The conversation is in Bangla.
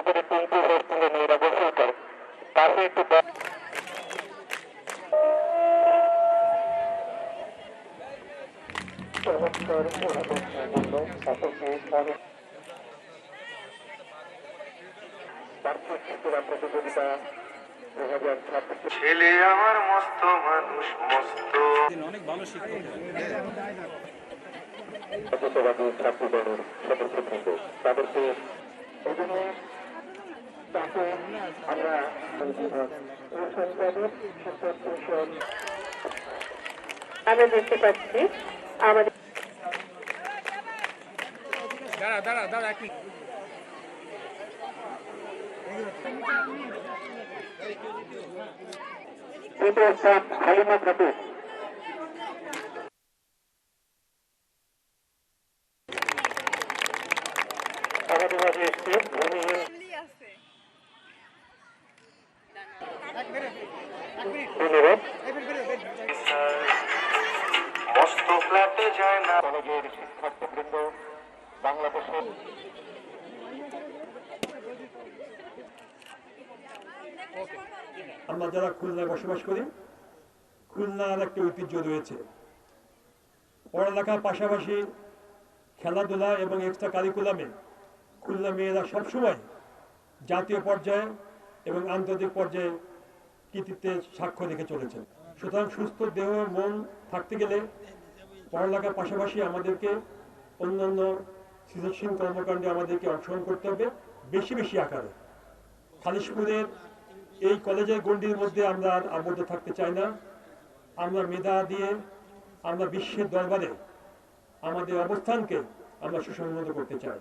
উপরে তিনটে হোস্ট তুলে মেয়েরা গোসল করে পাশে একটু প্রতিযোগিতা ছেলে আমার মস্ত মানুষ মস্ত অনেক ভালো শিক্ষক ছাত্রীগণের সদস্যবৃন্দ তাদেরকে আমরা আমরা দেখতে পাচ্ছি আমাদের দাঁড়া তৃতীয় স্থান হালিমা খাতুন আমাদের মাঝে এসছে ভূমিহীন ধন্যবাদ মস্ত ফ্ল্যাটে যায় না কলেজের শিক্ষার্থীবৃন্দ বাংলাদেশের আমরা যারা খুলনায় বসবাস করি খুলনার একটা ঐতিহ্য রয়েছে পড়ালেখার পাশাপাশি খেলাধুলা এবং এক্সট্রা কারিকুলামে খুলনা মেয়েরা সবসময় জাতীয় পর্যায়ে এবং আন্তর্জাতিক পর্যায়ে কৃতিত্বের সাক্ষ্য রেখে চলেছে। সুতরাং সুস্থ দেহ মন থাকতে গেলে পড়ালেখার পাশাপাশি আমাদেরকে অন্যান্য সৃজনশীল কর্মকাণ্ডে আমাদেরকে অংশগ্রহণ করতে হবে বেশি বেশি আকারে। খালিশপুরের এই কলেজের গণ্ডির মধ্যে আমরা আর আবদ্ধ থাকতে চাই না। আমরা মেধা দিয়ে আমরা বিশ্বের দরবারে আমাদের অবস্থানকে আমরা সুসংহত করতে চাই।